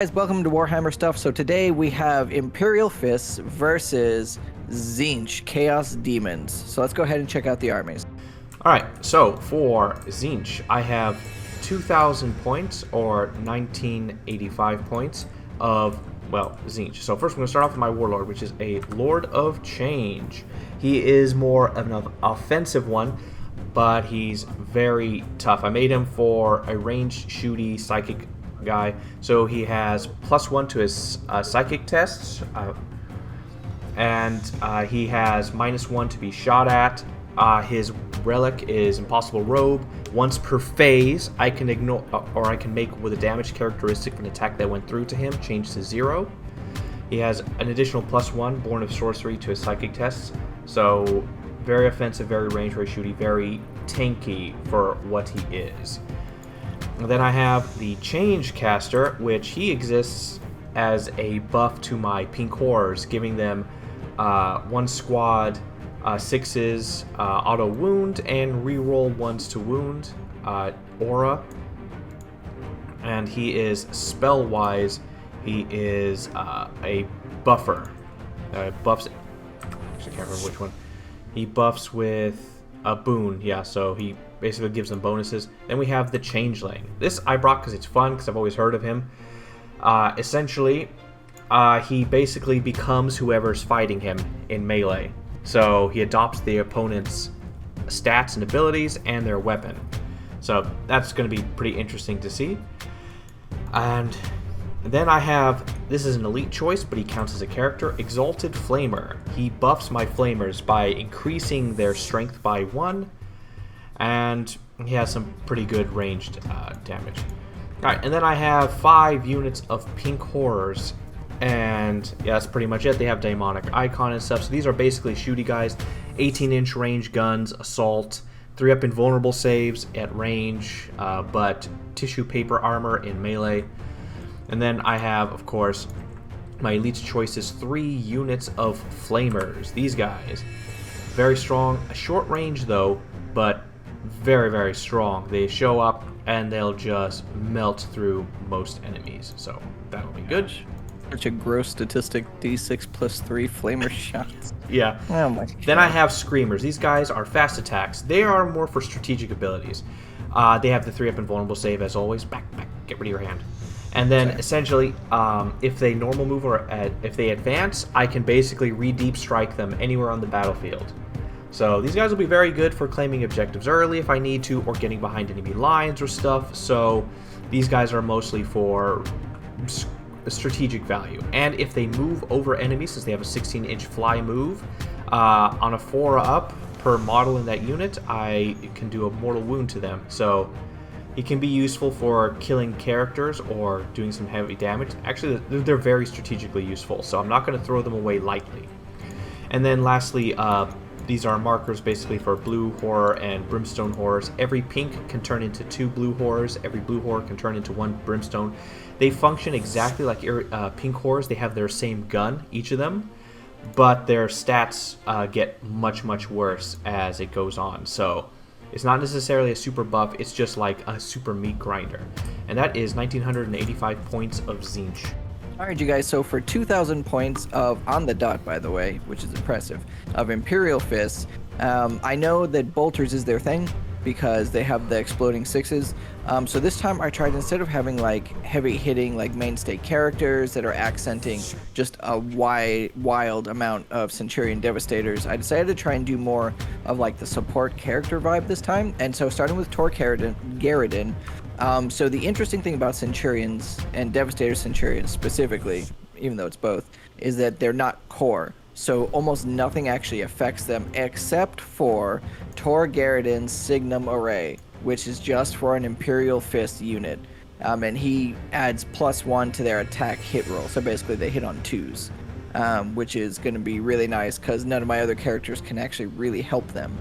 Guys, welcome to Warhammer Stuff. So today we have Imperial Fists versus Tzeentch Chaos Demons. So let's go ahead and check out the armies. Alright, so for Tzeentch, I have 2,000 points, or 1985 points, of, well, Tzeentch. So first we're going to start off with my Warlord, which is a Lord of Change. He is more of an offensive one, but he's very tough. I made him for a ranged, shooty, psychic guy. So he has +1 to his psychic tests, and he has -1 to be shot at. His relic is Impossible Robe. Once per phase, I can ignore, or I can make with a damage characteristic an attack that went through to him change to 0. He has an additional +1, Born of Sorcery, to his psychic tests. So very offensive, very range, very shooty, very tanky for what he is. And then I have the Change Caster, which he exists as a buff to my Pink Horrors, giving them 1 squad 6s auto wound and reroll 1s to wound aura. And he is spell wise, he is a buffer. Buffs. Actually, I can't remember which one. He buffs with a boon, yeah. So he basically gives them bonuses. Then we have the Changeling. This I brought because it's fun, because I've always heard of him. Essentially, he basically becomes whoever's fighting him in melee. So he adopts the opponent's stats and abilities and their weapon. So that's going to be pretty interesting to see. And then I have, this is an elite choice, but he counts as a character, Exalted Flamer. He buffs my Flamers by increasing their strength by 1. And he has some pretty good ranged damage. Alright, and then I have 5 units of Pink Horrors. And yeah, that's pretty much it. They have Daemonic Icon and stuff. So these are basically shooty guys. 18-inch range guns, assault, 3-up invulnerable saves at range, but tissue paper armor in melee. And then I have, of course, my elite choices, 3 units of Flamers. These guys, very strong. A short range though, but very, very strong. They show up and they'll just melt through most enemies. So that'll be good. Such a gross statistic, D6 + 3 Flamer shots. Yeah. Oh my God. Then I have Screamers. These guys are fast attacks. They are more for strategic abilities. They have the 3-up invulnerable save as always. Back, get rid of your hand. And then essentially, if they normal move or if they advance, I can basically re-deep strike them anywhere on the battlefield. So these guys will be very good for claiming objectives early if I need to, or getting behind enemy lines or stuff. So these guys are mostly for strategic value. And if they move over enemies, since they have a 16-inch fly move, on a 4-up per model in that unit, I can do a mortal wound to them. So it can be useful for killing characters or doing some heavy damage. Actually, they're very strategically useful, so I'm not going to throw them away lightly. And then lastly, these are markers basically for blue horror and brimstone horrors. Every pink can turn into 2 blue horrors. Every blue horror can turn into 1 brimstone. They function exactly like pink horrors. They have their same gun, each of them, but their stats get much, much worse as it goes on. So it's not necessarily a super buff. It's just like a super meat grinder. And that is 1,985 points of Tzeentch. Alright, you guys, so for 2,000 points of, on the dot, by the way, which is impressive, of Imperial Fists, I know that Bolters is their thing, because they have the exploding 6s. So this time I tried, instead of having like heavy hitting like mainstay characters that are accenting just a wild amount of Centurion Devastators, I decided to try and do more of like the support character vibe this time. And so starting with Tor Garridan. So the interesting thing about Centurions and Devastator Centurions specifically, even though it's both, is that they're not core. So almost nothing actually affects them except for Tor Garridan's Signum Array, which is just for an Imperial Fist unit. And he adds +1 to their attack hit roll. So basically they hit on 2s, which is going to be really nice because none of my other characters can actually really help them.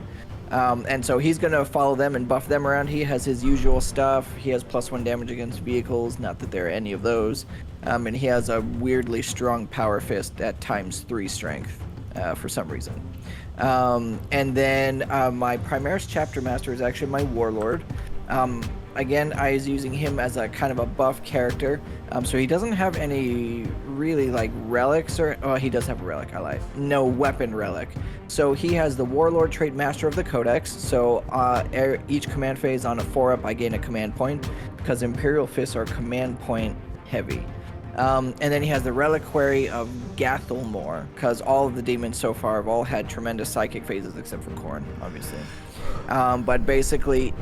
And so he's going to follow them and buff them around. He has his usual stuff. He has +1 damage against vehicles, not that there are any of those. And he has a weirdly strong power fist at ×3 strength for some reason. And then my Primaris Chapter Master is actually my Warlord. again, I was using him as a kind of a buff character. So he doesn't have any really like relics or... Oh, he does have a relic, I lied. No weapon relic. So he has the Warlord trait, Master of the Codex. So each command phase on a 4-up, I gain a command point because Imperial Fists are command point heavy. And then he has the Reliquary of Gathelmore, because all of the demons so far have all had tremendous psychic phases except for Khorne, obviously. But basically,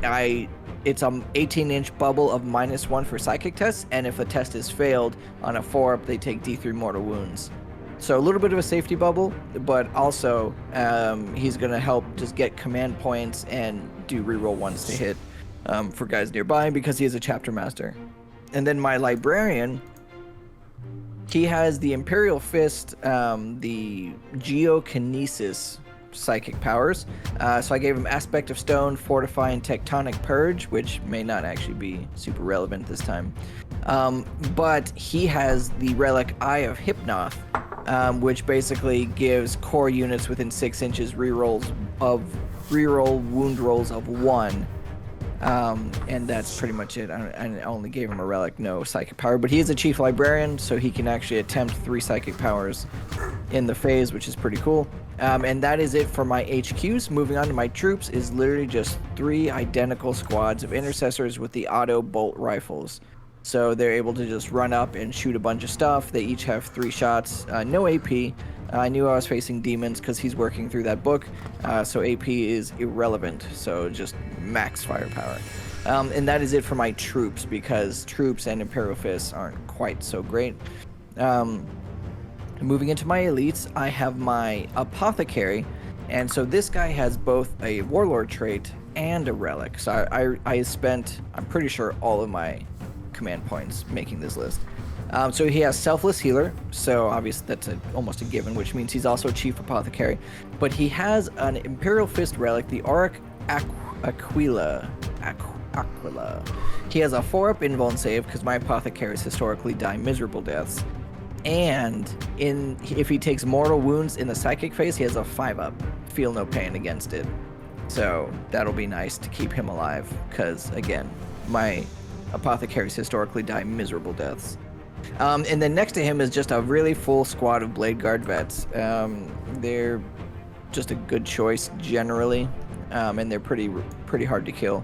it's an 18-inch bubble of -1 for psychic tests, and if a test is failed on a 4-up, they take D3 mortal wounds. So a little bit of a safety bubble, but also he's going to help just get command points and do reroll ones to hit for guys nearby because he is a chapter master. And then my librarian, he has the Imperial Fist, the Geokinesis psychic powers. So I gave him Aspect of Stone, Fortify, and Tectonic Purge, which may not actually be super relevant this time. But he has the relic Eye of Hypnoth, which basically gives core units within 6 inches reroll wound rolls of 1. And that's pretty much it. I only gave him a relic, no psychic power, but he is a chief librarian, so he can actually attempt 3 psychic powers in the phase, which is pretty cool. And that is it for my HQs. Moving on to my troops is literally just 3 identical squads of intercessors with the auto bolt rifles. So they're able to just run up and shoot a bunch of stuff. They each have 3 shots, no AP. I knew I was facing demons because he's working through that book, so AP is irrelevant, so just max firepower. And that is it for my troops, because troops and Imperial Fists aren't quite so great. Moving into my elites, I have my Apothecary, and so this guy has both a Warlord trait and a relic. So I spent, I'm pretty sure, all of my command points making this list. So he has Selfless Healer, so obviously that's almost a given, which means he's also Chief Apothecary. But he has an Imperial Fist relic, the Auric Aquila. He has a 4-up invuln save, because my Apothecaries historically die miserable deaths. And if he takes mortal wounds in the psychic phase, he has a 5-up, feel no pain against it. So that'll be nice to keep him alive, because again, my Apothecaries historically die miserable deaths. And then next to him is just a really full squad of Blade Guard vets. They're just a good choice generally, and they're pretty hard to kill.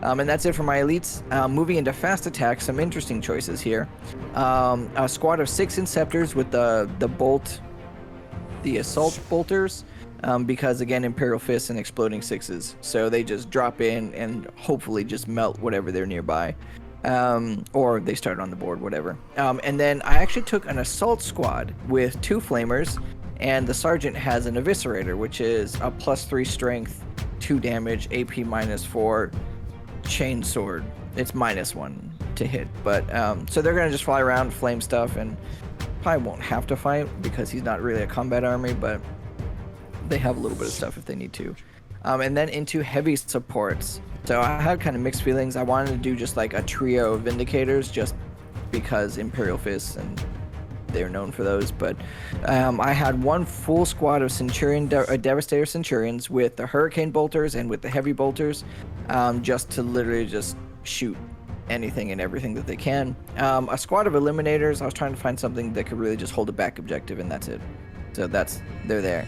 And that's it for my elites. Moving into fast attack, some interesting choices here. A squad of 6 Inceptors with the Assault Bolters, because again, Imperial Fists and Exploding Sixes. So they just drop in and hopefully just melt whatever they're nearby. Or they start on the board, whatever. And then I actually took an Assault Squad with 2 Flamers, and the Sergeant has an Eviscerator, which is a +3 strength, 2 damage, AP -4, chain sword. It's -1 to hit, but so they're gonna just fly around, flame stuff, and probably won't have to fight because he's not really a combat army, but they have a little bit of stuff if they need to. And then into heavy supports. So I had kind of mixed feelings. I wanted to do just like a trio of Vindicators, just because Imperial Fists and they're known for those. But I had 1 full squad of Devastator Centurions with the Hurricane Bolters and with the Heavy Bolters, just to literally just shoot anything and everything that they can. A squad of Eliminators. I was trying to find something that could really just hold a back objective, and that's it. So they're there.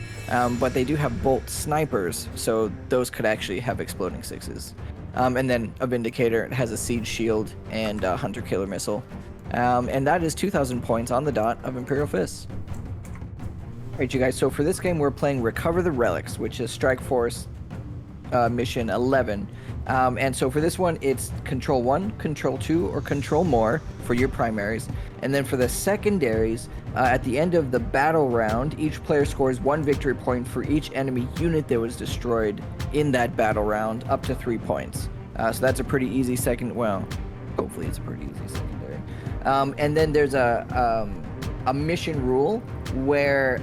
But they do have Bolt Snipers, so those could actually have Exploding Sixes. And then a Vindicator. It has a Siege Shield and a Hunter Killer Missile. And that is 2,000 points on the dot of Imperial Fists. Alright, you guys, so for this game we're playing Recover the Relics, which is Strike Force mission 11. And so for this one, it's Control 1, Control 2, or Control More for your primaries. And then for the secondaries, at the end of the battle round, each player scores 1 victory point for each enemy unit that was destroyed in that battle round, up to 3 points. So that's a pretty easy hopefully it's a pretty easy secondary. And then there's a mission rule where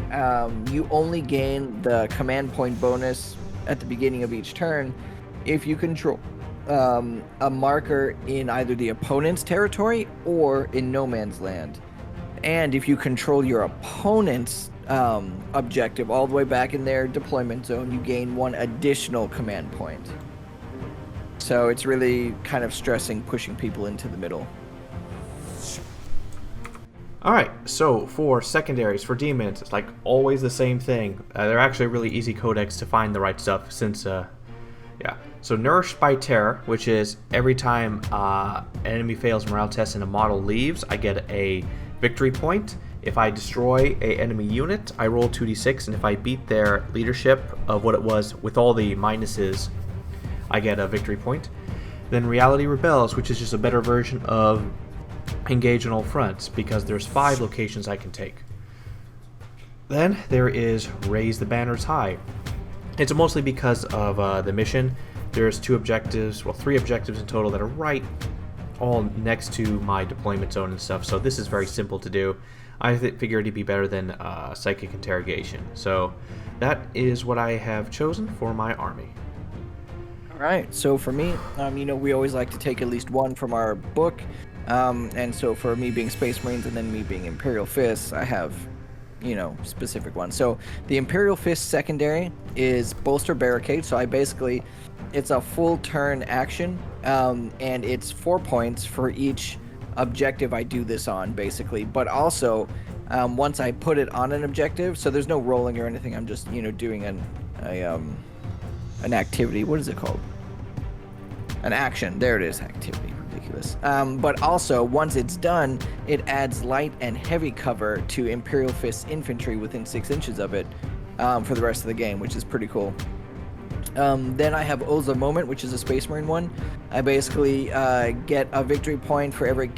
you only gain the command point bonus at the beginning of each turn if you control a marker in either the opponent's territory or in no man's land. And if you control your opponent's objective all the way back in their deployment zone, you gain 1 additional command point. So it's really kind of stressing pushing people into the middle. Alright, so for secondaries, for demons, it's like always the same thing. They're actually a really easy codex to find the right stuff since, yeah. So Nourished by Terror, which is every time an enemy fails morale test and a model leaves, I get a victory point. If I destroy a enemy unit, I roll 2d6, and if I beat their leadership of what it was with all the minuses, I get a victory point. Then Reality Rebels, which is just a better version of Engage on All Fronts, because there's 5 locations I can take. Then there is Raise the Banners High. It's mostly because of the mission. There's 2 objectives, well 3 objectives in total that are right all next to my deployment zone and stuff, so this is very simple to do. I figured it'd be better than Psychic Interrogation. So that is what I have chosen for my army. All right, so for me, we always like to take at least one from our book. And so for me being Space Marines and then me being Imperial Fists, I have, specific ones. So the Imperial Fist secondary is Bolster Barricade. So it's a full turn action, and it's 4 points for each objective I do this on, basically. But also, once I put it on an objective, so there's no rolling or anything. I'm just, doing an activity. What is it called? An action. There it is. Activity. Ridiculous. But also, once it's done, it adds light and heavy cover to Imperial Fist infantry within 6 inches of it for the rest of the game, which is pretty cool. Then I have Ulza Moment, which is a Space Marine one. I basically get a victory point for every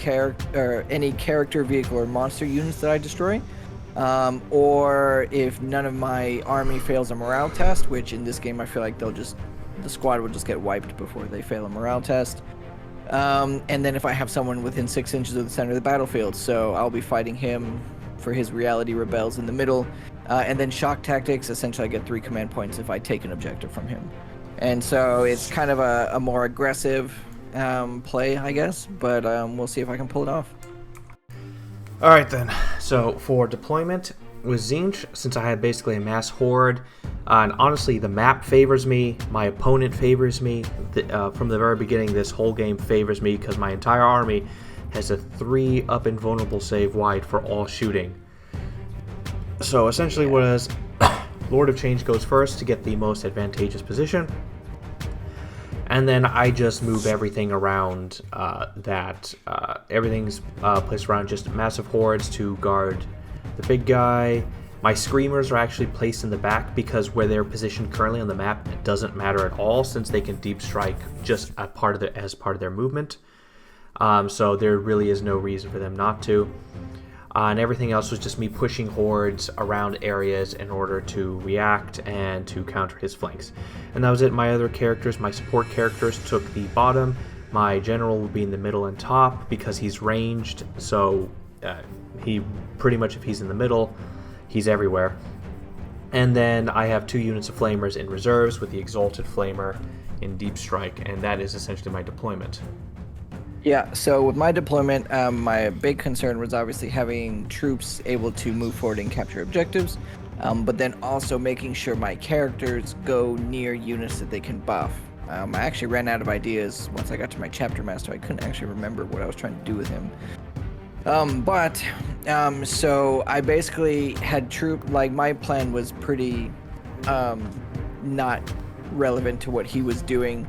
any character, vehicle, or monster units that I destroy. Or if none of my army fails a morale test, which in this game I feel like the squad will just get wiped before they fail a morale test. And then if I have someone within 6 inches of the center of the battlefield, so I'll be fighting him for his Reality Rebels in the middle. And then Shock Tactics, essentially I get 3 command points if I take an objective from him. And so it's kind of a more aggressive play, I guess, but we'll see if I can pull it off. Alright then, so for deployment with Tzeentch, since I had basically a mass horde, and honestly the map favors me, my opponent favors me, from the very beginning this whole game favors me because my entire army has a 3 up invulnerable save wide for all shooting. So essentially what is Lord of Change goes first to get the most advantageous position, and then I just move everything around everything's placed around just massive hordes to guard the big guy. My screamers are actually placed in the back because where they're positioned currently on the map, it doesn't matter at all since they can deep strike just as part of their movement. So there really is no reason for them not to. And everything else was just me pushing hordes around areas in order to react and to counter his flanks. And that was it. My other characters, my support characters, took the bottom. My general will be in the middle and top because he's ranged. So he pretty much, if he's in the middle, he's everywhere. And then I have 2 units of flamers in reserves with the Exalted Flamer in Deep Strike, and that is essentially my deployment. Yeah, so with my deployment, my big concern was obviously having troops able to move forward and capture objectives, but then also making sure my characters go near units that they can buff. I actually ran out of ideas once I got to my chapter master. I couldn't actually remember what I was trying to do with him. So I basically had my plan was pretty not relevant to what he was doing.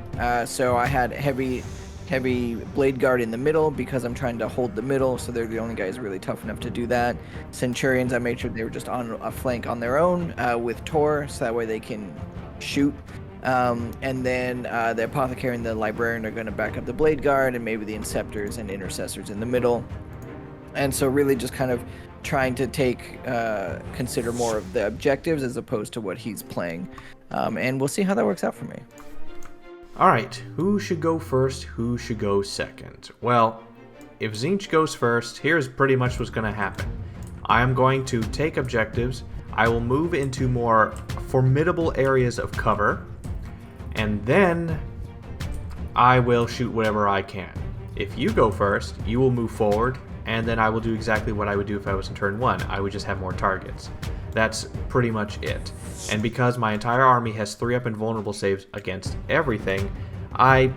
So I had heavy blade guard in the middle because I'm trying to hold the middle, so they're the only guys really tough enough to do that. Centurions, I made sure they were just on a flank on their own with Tor, so that way they can shoot. And then the Apothecary and the Librarian are going to back up the blade guard, and maybe the Inceptors and Intercessors in the middle. And so really just kind of trying to consider more of the objectives as opposed to what he's playing. And we'll see how that works out for me. Alright, who should go first, who should go second? Well, if Tzeentch goes first, here's pretty much what's going to happen. I am going to take objectives, I will move into more formidable areas of cover, and then I will shoot whatever I can. If you go first, you will move forward, and then I will do exactly what I would do if I was in turn 1. I would just have more targets. That's pretty much it. And because my entire army has 3 up invulnerable saves against everything, I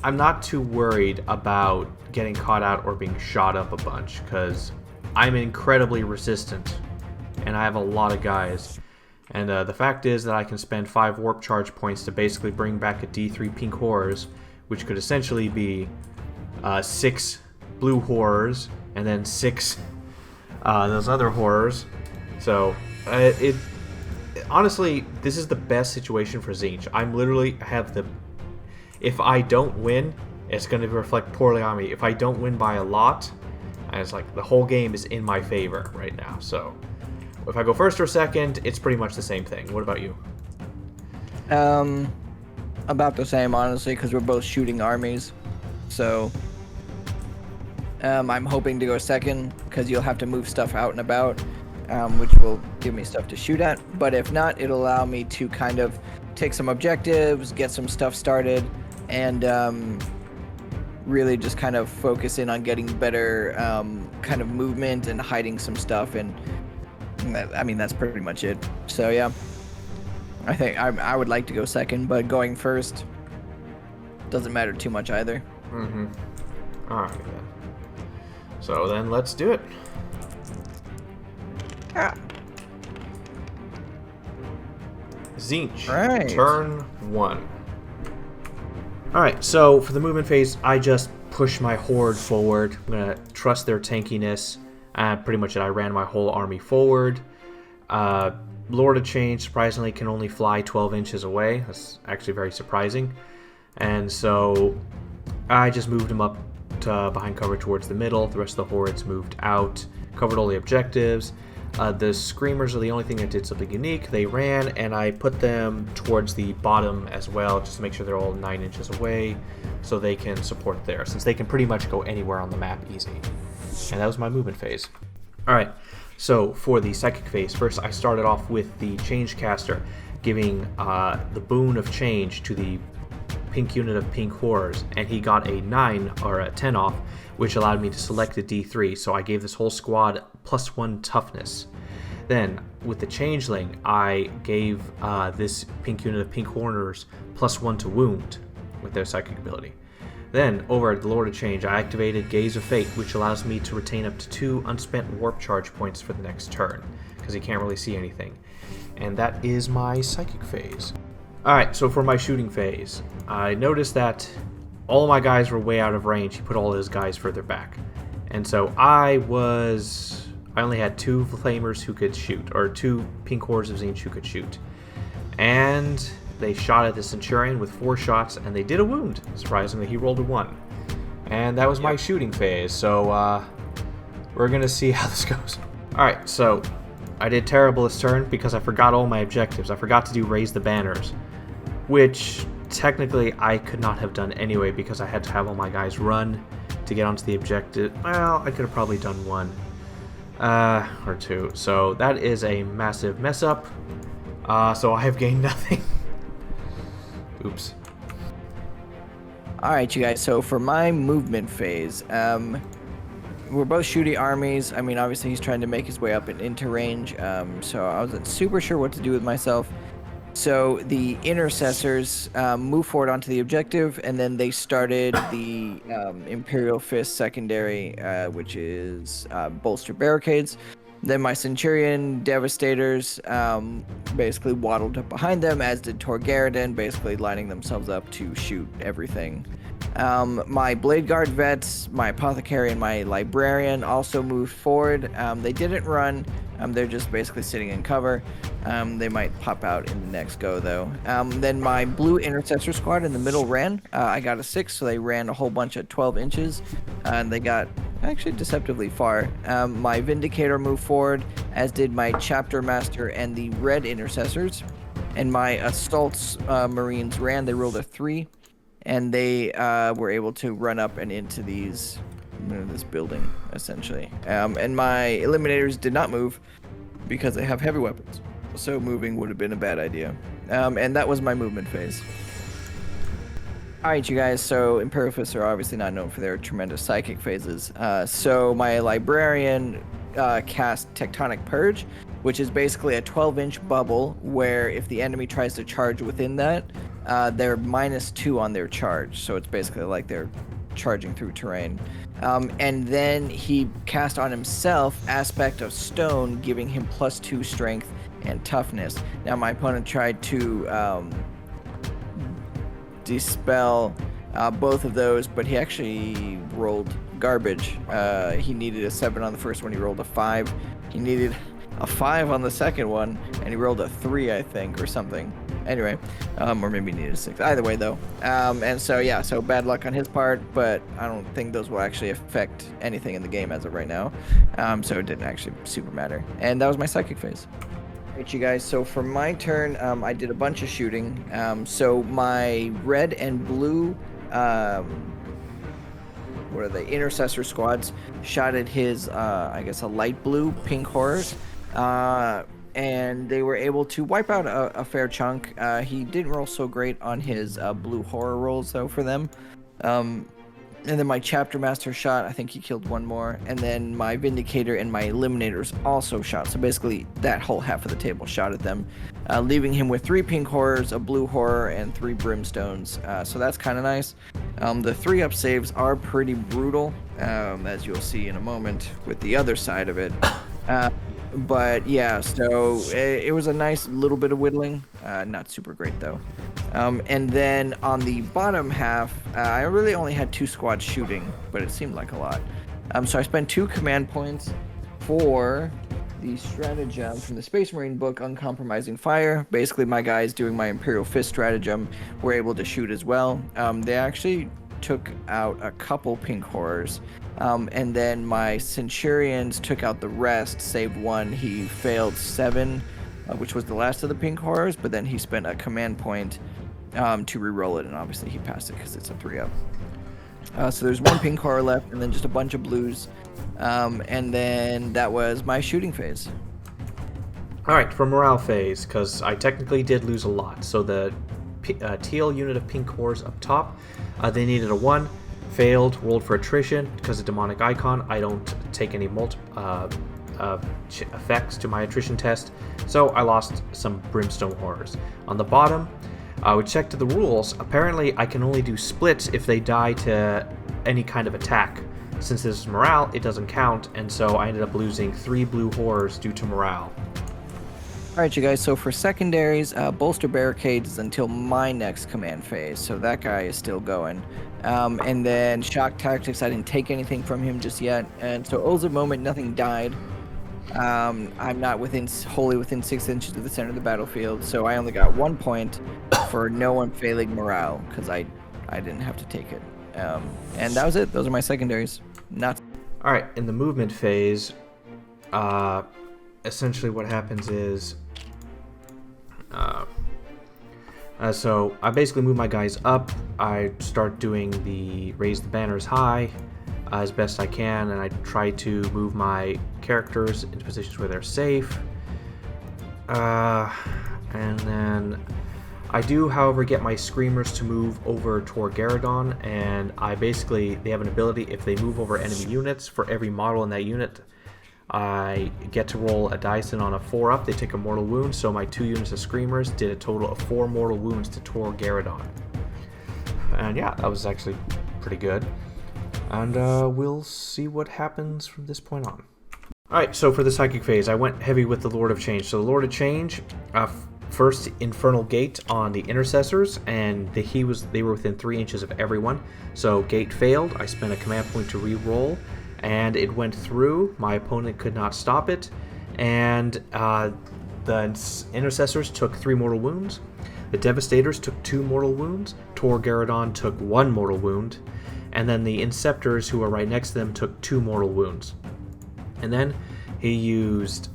I'm not too worried about getting caught out or being shot up a bunch, because I'm incredibly resistant, and I have a lot of guys. And the fact is that I can spend 5 warp charge points to basically bring back a D3 pink horrors, which could essentially be 6 blue horrors, and then 6 those other horrors. So, honestly, this is the best situation for Tzeentch. I'm literally have the... If I don't win, it's going to reflect poorly on me. If I don't win by a lot, it's like the whole game is in my favor right now. So, if I go first or second, it's pretty much the same thing. What about you? About the same, honestly, because we're both shooting armies. So, I'm hoping to go second, because you'll have to move stuff out and about, which will give me stuff to shoot at. But if not, it'll allow me to kind of take some objectives, get some stuff started, and really just kind of focus in on getting better kind of movement and hiding some stuff. And I mean, that's pretty much it. So yeah, I think I would like to go second, but going first doesn't matter too much either. Mm-hmm. All right, then. So then let's do it. Ah. Tzeentch, Right. turn 1. Alright, so for the movement phase, I just push my horde forward. I'm going to trust their tankiness. Pretty much it. I ran my whole army forward. Lord of Change, surprisingly, can only fly 12 inches away. That's actually very surprising. And so I just moved him up to behind cover towards the middle. The rest of the hordes moved out, covered all the objectives. The Screamers are the only thing that did something unique. They ran, and I put them towards the bottom as well, just to make sure they're all 9 inches away, so they can support there, since they can pretty much go anywhere on the map easy. And that was my movement phase. Alright, so for the psychic phase, first I started off with the Change Caster, giving the boon of change to the pink unit of pink horrors, and he got a 9 or a 10 off, which allowed me to select a D3, so I gave this whole squad +1 toughness. Then, with the Changeling, I gave this pink unit of pink horrors +1 to wound with their psychic ability. Then, over at the Lord of Change, I activated Gaze of Fate, which allows me to retain up to 2 unspent warp charge points for the next turn, because he can't really see anything. And that is my psychic phase. Alright, so for my shooting phase, I noticed that all of my guys were way out of range. He put all his guys further back. And so I only had 2 flamers who could shoot, or 2 pink hordes of Tzeentch who could shoot. And they shot at the Centurion with 4 shots, and they did a wound. Surprisingly, he rolled a 1. And that was my shooting phase, so we're gonna see how this goes. Alright, so I did terrible this turn because I forgot all my objectives. I forgot to do raise the banners, which technically I could not have done anyway because I had to have all my guys run to get onto the objective. Well, I could have probably done 1 or 2. So that is a massive mess up. So I have gained nothing. Oops. Alright, you guys, so for my movement phase, we're both shooting armies. I mean, obviously he's trying to make his way up and into range, so I wasn't super sure what to do with myself. So the intercessors moved forward onto the objective, and then they started the Imperial Fist secondary, which is bolster barricades. Then my Centurion Devastators basically waddled up behind them, as did Torgaradin, basically lining themselves up to shoot everything. My Blade Guard vets, my Apothecary, and my Librarian also moved forward. They didn't run. They're just basically sitting in cover. They might pop out in the next go, though. Then my Blue Intercessor squad in the middle ran. I got a 6, so they ran a whole bunch at 12 inches. And they got actually deceptively far. My Vindicator moved forward, as did my Chapter Master and the Red Intercessors. And my Assault Marines ran. They rolled a 3. And they were able to run up and into this building, essentially. And my Eliminators did not move because they have heavy weapons. So moving would have been a bad idea. And that was my movement phase. Alright, you guys, so Imperial Fists are obviously not known for their tremendous psychic phases. So my Librarian cast Tectonic Purge, which is basically a 12-inch bubble where if the enemy tries to charge within that, they're -2 on their charge, so it's basically like they're charging through terrain. And then he cast on himself Aspect of Stone, giving him +2 strength and toughness. Now my opponent tried to dispel both of those, but he actually rolled garbage. He needed a 7 on the first one. He rolled a 5. He needed a 5 on the second one, and he rolled a 3, I think, or something. Anyway, or maybe he needed a 6. Either way, though. And so, yeah, so bad luck on his part, but I don't think those will actually affect anything in the game as of right now. So it didn't actually super matter. And that was my psychic phase. Alright, you guys, so for my turn, I did a bunch of shooting. So my red and blue, what are they, intercessor squads shot at his, I guess, a light blue pink horrors. And they were able to wipe out a fair chunk. He didn't roll so great on his blue horror rolls, though, for them. And then my chapter master shot. I think he killed one more. And then my vindicator and my eliminators also shot. So basically, that whole half of the table shot at them, leaving him with 3 pink horrors, a blue horror, and 3 brimstones. So that's kind of nice. The 3-up saves are pretty brutal, as you'll see in a moment with the other side of it. But yeah, so it was a nice little bit of whittling. Not super great, though. And then on the bottom half, I really only had 2 squads shooting, but it seemed like a lot. So I spent 2 command points for the stratagem from the Space Marine book, Uncompromising Fire. Basically, my guys doing my Imperial Fist stratagem were able to shoot as well. They actually took out a couple pink horrors. And then my Centurions took out the rest, save one. He failed 7, which was the last of the pink horrors, but then he spent a command point to re-roll it, and obviously he passed it because it's a 3-up. So there's 1 pink horror left, and then just a bunch of blues. And then that was my shooting phase. Alright, for morale phase, because I technically did lose a lot. So the teal unit of pink horrors up top, they needed a 1. Failed, rolled for attrition because of demonic icon. I don't take any effects to my attrition test, so I lost some brimstone horrors. On the bottom, we checked the rules. Apparently, I can only do splits if they die to any kind of attack. Since this is morale, it doesn't count, and so I ended up losing 3 blue horrors due to morale. Alright, you guys, so for secondaries, bolster barricades until my next command phase, so that guy is still going. And then shock tactics, I didn't take anything from him just yet. And so Oza moment, nothing died. I'm not wholly within 6 inches of the center of the battlefield, so I only got 1 point for no one failing morale, because I didn't have to take it. And that was it. Those are my secondaries. Alright, in the movement phase, essentially what happens is so I basically move my guys up. I start doing the raise the banners high as best I can, and I try to move my characters into positions where they're safe. And then I do, however, get my screamers to move over toward Garradon, and they have an ability, if they move over enemy units, for every model in that unit, I get to roll a dice, and on a 4-up, they take a mortal wound, so my 2 units of Screamers did a total of 4 mortal wounds to Tor Garradon. And yeah, that was actually pretty good. And we'll see what happens from this point on. Alright, so for the Psychic phase, I went heavy with the Lord of Change. So the Lord of Change, first Infernal Gate on the Intercessors, and they were within 3 inches of everyone. So Gate failed, I spent a command point to re-roll, and it went through. My opponent could not stop it, and the Intercessors took 3 mortal wounds. The Devastators took 2 mortal wounds. Tor Garradon took 1 mortal wound, and then the Inceptors, who are right next to them, took 2 mortal wounds. And then he used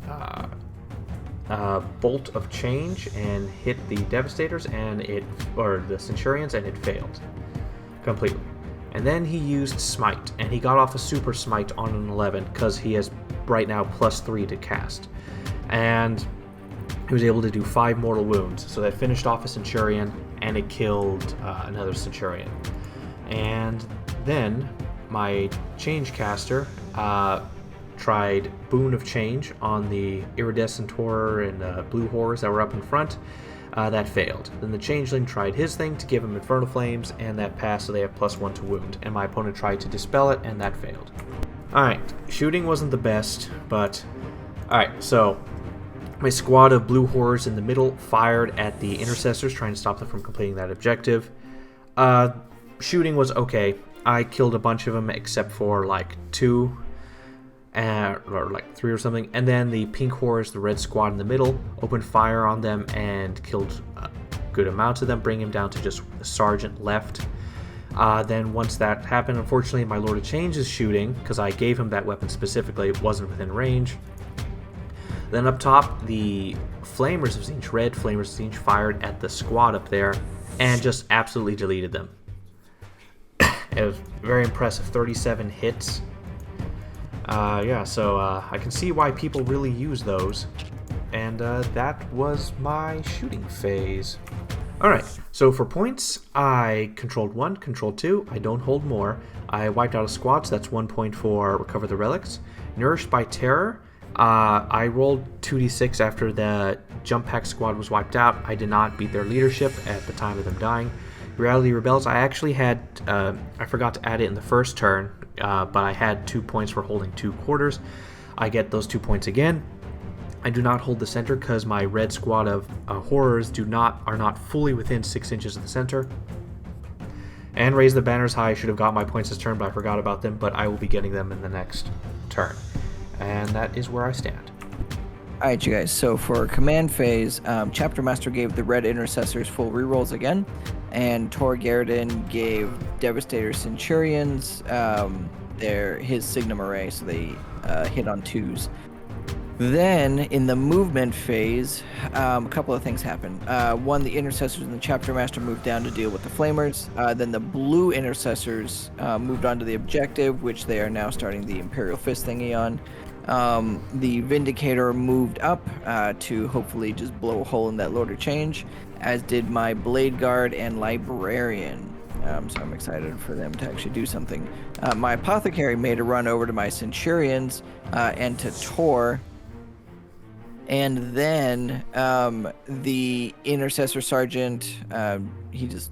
Bolt of Change and hit the Devastators or the Centurions, and it failed completely. And then he used Smite, and he got off a Super Smite on an 11 because he has right now +3 to cast. And he was able to do 5 mortal wounds, so that finished off a Centurion, and it killed another Centurion. And then my Change caster tried Boon of Change on the Iridescent Horror and Blue Horrors that were up in front. That failed. Then the Changeling tried his thing to give him Infernal Flames, and that passed, so they have +1 to wound. And my opponent tried to dispel it, and that failed. Alright, shooting wasn't the best, but... Alright, so... My squad of blue horrors in the middle fired at the intercessors, trying to stop them from completing that objective. Shooting was okay. I killed a bunch of them, except for, like, 2... or like 3 or something, and then the pink horrors, the red squad in the middle, opened fire on them and killed a good amount of them, bringing him down to just the sergeant left. Then once that happened, unfortunately, my Lord of Change is shooting, because I gave him that weapon specifically, it wasn't within range. Then up top, the Flamers of Tzeentch, red Flamers of Tzeentch, fired at the squad up there, and just absolutely deleted them. It was very impressive, 37 hits. So I can see why people really use those. And that was my shooting phase. Alright, so for points, I controlled 1, controlled 2, I don't hold more. I wiped out a squad, so that's 1 point for Recover the Relics. Nourished by Terror, I rolled 2d6 after the Jump Pack squad was wiped out. I did not beat their leadership at the time of them dying. Reality Rebels, I actually had, I forgot to add it in the first turn, but I had 2 points for holding 2 quarters. I get those 2 points again. I do not hold the center because my red squad of horrors are not fully within 6 inches of the center. And Raise the Banners High, I should have got my points this turn, but I forgot about them, but I will be getting them in the next turn. And that is where I stand. Alright, you guys, so for command phase, Chapter Master gave the red intercessors full rerolls again, and Tor Garridan gave Devastator Centurions his Signum Array, so they hit on 2s. Then, in the movement phase, a couple of things happened. One, the intercessors and the Chapter Master moved down to deal with the Flamers. Then the blue intercessors moved on to the objective, which they are now starting the Imperial Fist thingy on. The Vindicator moved up to hopefully just blow a hole in that Lord of Change, as did my Blade Guard and Librarian. So I'm excited for them to actually do something. My Apothecary made a run over to my Centurions and to Tor. And then the Intercessor Sergeant, he just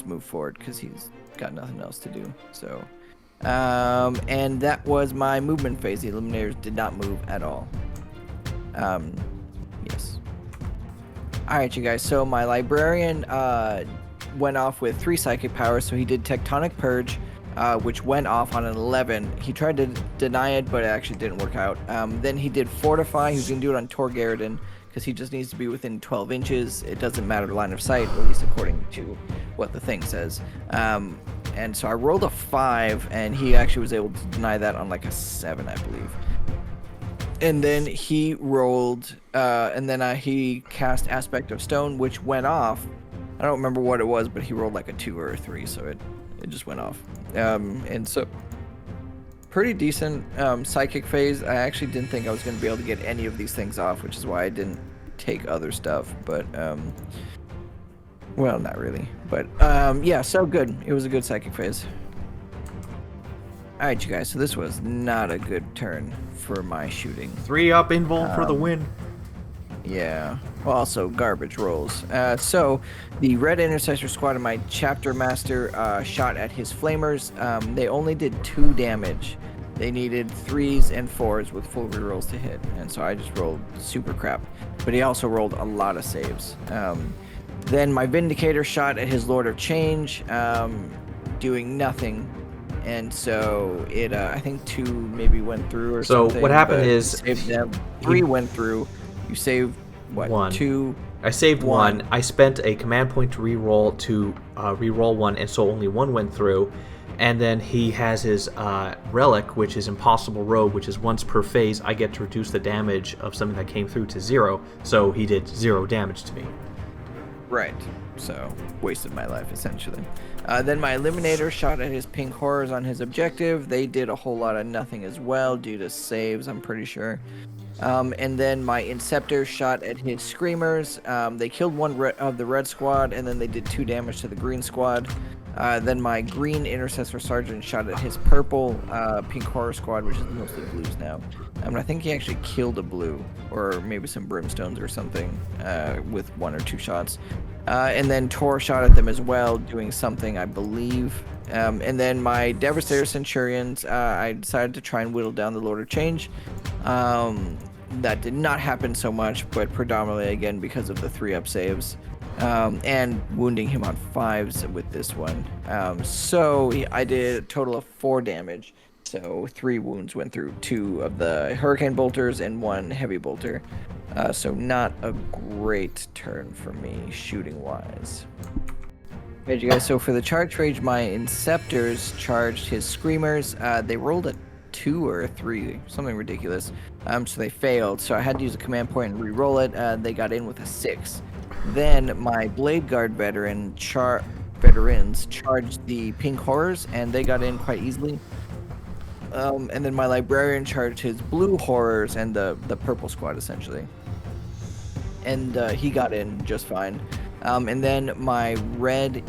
moved forward because he's got nothing else to do. So, and that was my movement phase. The Eliminators did not move at all. Yes. All right, you guys. So my Librarian went off with 3 psychic powers. So he did Tectonic Purge, which went off on an 11. He tried to deny it, but it actually didn't work out. Then he did Fortify. He was going to do it on Tor Garridan because he just needs to be within 12 inches. It doesn't matter line of sight, at least according to what the thing says. And so I rolled a 5, and he actually was able to deny that on like a 7, I believe. And then he rolled, and then he cast Aspect of Stone, which went off. I don't remember what it was, but he rolled like a 2 or a 3, so it just went off. And so pretty decent psychic phase. I actually didn't think I was going to be able to get any of these things off, which is why I didn't take other stuff. But well, not really. But yeah, so good. It was a good psychic phase. All right, you guys. So this was not a good turn for my shooting. 3 up invuln for the win. Yeah. Well, also garbage rolls. So the red intercessor squad and my Chapter Master shot at his Flamers. They only did 2 damage. They needed 3s and 4s with full rerolls to hit, and so I just rolled super crap. But he also rolled a lot of saves. Then my Vindicator shot at his Lord of Change, doing nothing. And so it, I think 2 maybe went through or something. So what happened is... Saved them. 3 went through. You saved, what, 1. 2? I saved 1. I spent a command point to reroll 1, and so only 1 went through. And then he has his relic, which is Impossible Robe, which is once per phase. I get to reduce the damage of something that came through to 0. So he did 0 damage to me. Right. So wasted my life essentially. Then my Eliminator shot at his pink horrors on his objective. They did a whole lot of nothing as well due to saves, I'm pretty sure. And then my Inceptor shot at his Screamers. They killed 1 of the red squad, and then they did 2 damage to the green squad. Then my green Intercessor Sergeant shot at his purple pink horror squad, which is mostly blues now. I think he actually killed a blue, or maybe some brimstones or something, with 1 or 2 shots. And then Tor shot at them as well, doing something, I believe. And then my Devastator Centurions, I decided to try and whittle down the Lord of Change. That did not happen so much, but predominantly, again, because of the 3-up saves. And wounding him on 5s with this one. So I did a total of 4 damage. So 3 wounds went through, 2 of the Hurricane Bolters and 1 Heavy Bolter. So not a great turn for me, shooting-wise. Right, you guys, so for the charge rage, my Inceptors charged his Screamers. They rolled a 2 or a 3, something ridiculous. So they failed, so I had to use a command point and re-roll it. They got in with a 6. Then my Blade Guard veterans charged the Pink Horrors, and they got in quite easily. And then my Librarian charged his Blue Horrors and the Purple Squad, essentially. And he got in just fine. And then my Red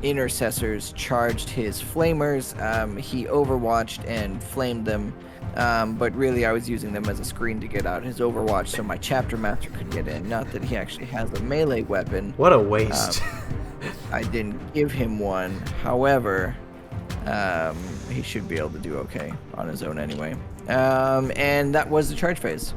Intercessors charged his Flamers. He overwatched and flamed them. But really, I was using them as a screen to get out his Overwatch so my Chapter Master could get in. Not that he actually has a melee weapon. What a waste. I didn't give him one. However, he should be able to do okay on his own anyway. And that was the charge phase.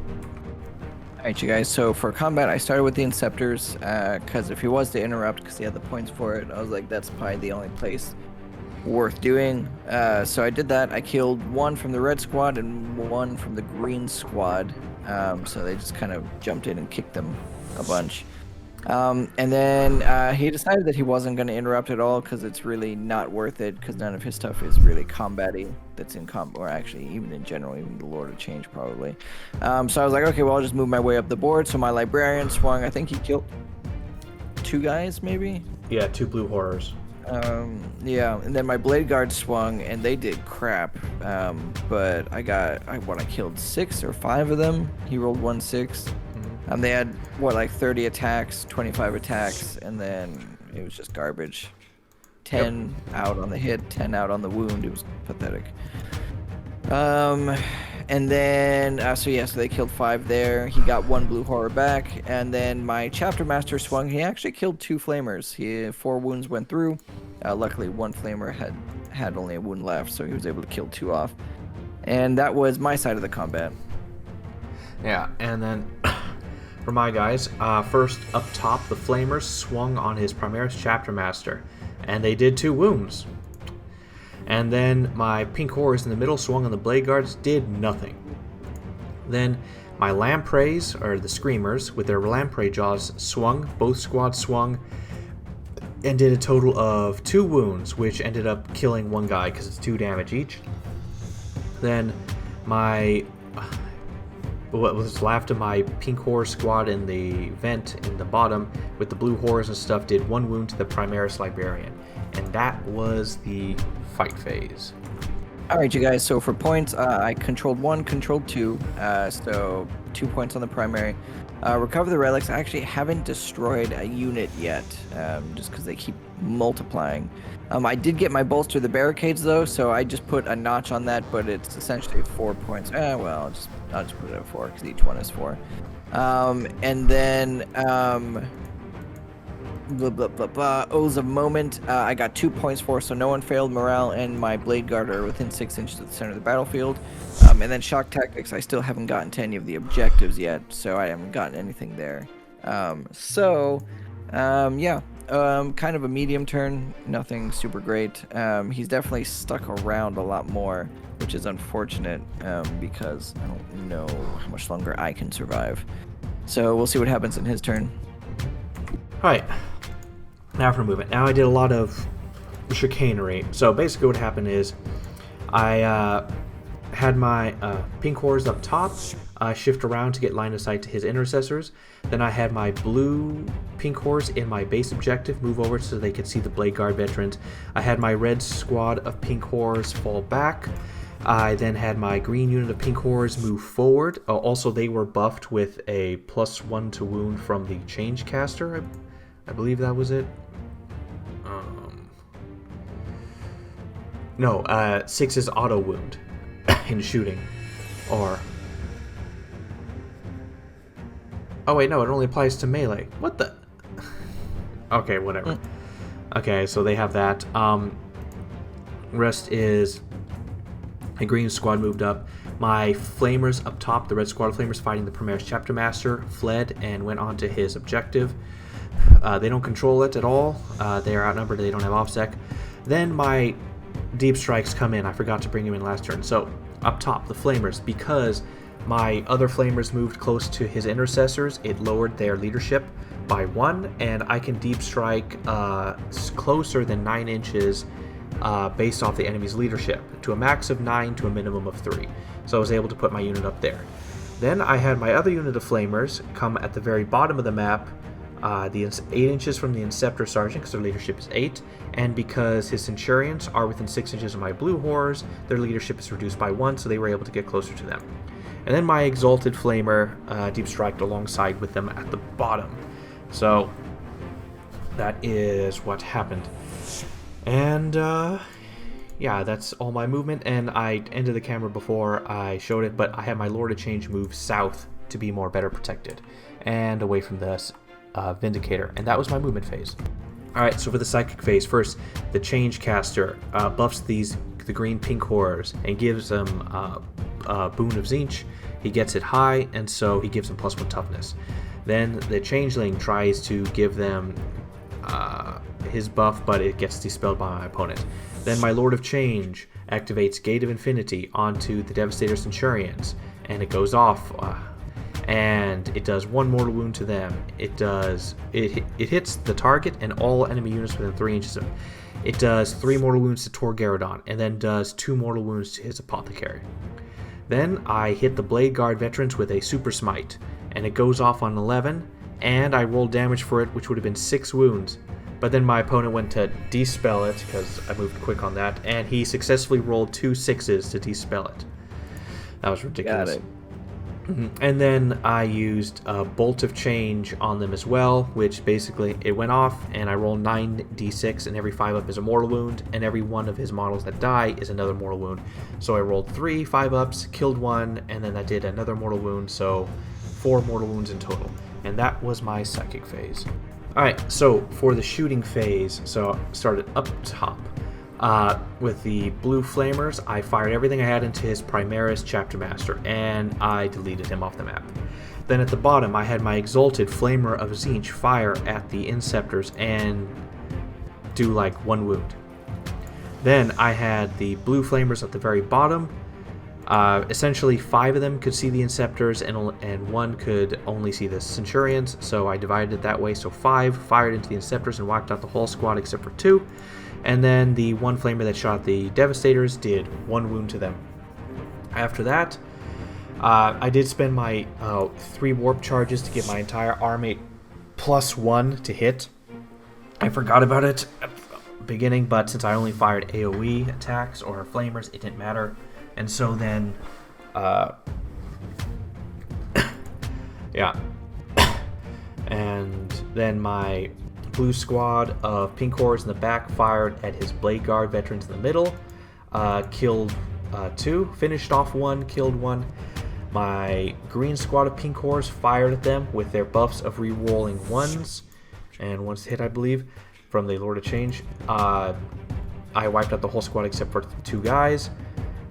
Alright, you guys, so for combat, I started with the Inceptors, because if he was to interrupt, because he had the points for it, I was like, that's probably the only place worth doing. So I did that. I killed 1 from the red squad and 1 from the green squad. So they just kind of jumped in and kicked them a bunch. And then he decided that he wasn't going to interrupt at all because it's really not worth it, because none of his stuff is really combat-y that's in combat, or actually even in general, even the Lord of Change probably. So I was like, okay, well, I'll just move my way up the board. So my Librarian swung. I think he killed 2 guys, maybe? Yeah, 2 Blue Horrors. Yeah, and then my Blade Guard swung, and they did crap. But I killed 6 or 5 of them. He rolled 1-6. They had, like 30 attacks, 25 attacks, and then it was just garbage. 10 out on the hit, 10 out on the wound. It was pathetic. And then, so they killed 5 there. He got 1 Blue Horror back, and then my Chapter Master swung. He actually killed 2 Flamers. 4 wounds went through. Luckily, 1 Flamer had only a wound left, so he was able to kill 2 off. And that was my side of the combat. Yeah, and then for my guys, first up top, the Flamers swung on his Primaris Chapter Master, and they did 2 wounds. And then my Pink Horrors in the middle swung on the Blade Guards, did nothing. Then my Lampreys, or the Screamers, with their Lamprey Jaws swung, both squads swung, and did a total of 2 wounds, which ended up killing 1 guy because it's 2 damage each. Then what was left of my Pink Horror squad in the vent in the bottom with the Blue Horrors and stuff did 1 wound to the Primaris Librarian. And that was the fight phase. Alright, you guys, so for points, I controlled 1, controlled 2, so 2 points on the primary. Recover the relics. I actually haven't destroyed a unit yet, just because they keep multiplying. I did get my bolster the barricades though, so I just put a notch on that, but it's essentially 4 points. Well, I'll just put it at 4 because each one is 4. And then Oaths of Moment, I got 2 points for, so no one failed. Morale and my Blade Guard are within 6 inches of the center of the battlefield. And then Shock Tactics, I still haven't gotten to any of the objectives yet, so I haven't gotten anything there. Kind of a medium turn, nothing super great. He's definitely stuck around a lot more, which is unfortunate, because I don't know how much longer I can survive. So we'll see what happens in his turn. Alright, now for movement. Now I did a lot of chicanery. So basically what happened is I had my Pink Horrors up top, shift around to get line of sight to his intercessors. Then I had my blue Pink Horrors in my base objective move over so they could see the Blade Guard veterans. I had my red squad of Pink Horrors fall back. I then had my green unit of Pink Horrors move forward. Also, they were buffed with a +1 to wound from the Change Caster. I believe that was it. 6 is auto wound in shooting. Or Oh wait, no, it only applies to melee. What the? Okay, whatever. Okay, so they have that. Rest is a green squad moved up. My flamers up top, the red squad of flamers fighting the Primaris chapter master, fled and went on to his objective. They don't control it at all. They are outnumbered. They don't have OffSec. Then my deep strikes come in. I forgot to bring him in last turn. So up top, the flamers, because my other flamers moved close to his intercessors, it lowered their leadership by 1, and I can deep strike closer than 9 inches based off the enemy's leadership, to a max of 9 to a minimum of 3. So I was able to put my unit up there. Then I had my other unit of flamers come at the very bottom of the map, 8 inches from the Inceptor Sergeant, because their leadership is 8, and because his Centurions are within 6 inches of my blue horrors, their leadership is reduced by 1, so they were able to get closer to them. And then my Exalted Flamer deep striked alongside with them at the bottom. So that is what happened. And yeah, that's all my movement, and I ended the camera before I showed it, but I had my Lord of Change move south to be better protected and away from this Vindicator, and that was my movement phase. Alright, so for the psychic phase, first, the Change Caster buffs the green pink horrors and gives them boon of Tzeentch. He gets it high, and so he gives them +1 toughness. Then the Changeling tries to give them his buff, but it gets dispelled by my opponent. Then my Lord of Change activates Gate of Infinity onto the Devastator Centurions, and it goes off, and it does 1 mortal wound to them. It hits the target and all enemy units within 3 inches of him. It does 3 mortal wounds to Tor Garadon, and then does 2 mortal wounds to his Apothecary. Then I hit the Blade Guard veterans with a Super Smite, and it goes off on 11, and I rolled damage for it, which would have been 6 wounds. But then my opponent went to dispel it, because I moved quick on that, and he successfully rolled 2 6s to dispel it. That was ridiculous. Got it. And then I used a Bolt of Change on them as well, which basically it went off, and I rolled 9d6, and every 5 up is a mortal wound, and every one of his models that die is another mortal wound. So I rolled 3 5-ups, killed 1, and then that did another mortal wound, so 4 mortal wounds in total. And that was my psychic phase. Alright, so for the shooting phase, so started up top. With the blue flamers, I fired everything I had into his Primaris Chapter Master, and I deleted him off the map. Then at the bottom, I had my Exalted Flamer of Tzeentch fire at the Inceptors and do like 1 wound. Then I had the blue flamers at the very bottom. Essentially 5 of them could see the Inceptors, and 1 could only see the Centurions, so I divided it that way. So 5 fired into the Inceptors and wiped out the whole squad except for 2. And then the 1 flamer that shot the Devastators did 1 wound to them. After that, I did spend my 3 warp charges to give my entire army +1 to hit. I forgot about it at the beginning, but since I only fired AoE attacks or flamers, it didn't matter. And so then, yeah. And then my blue squad of pink horrors in the back fired at his Blade Guard veterans in the middle, killed 2, finished off 1, killed 1. My green squad of pink horrors fired at them with their buffs of re-rolling 1s, and 1's hit, I believe, from the Lord of Change. I wiped out the whole squad except for 2 guys.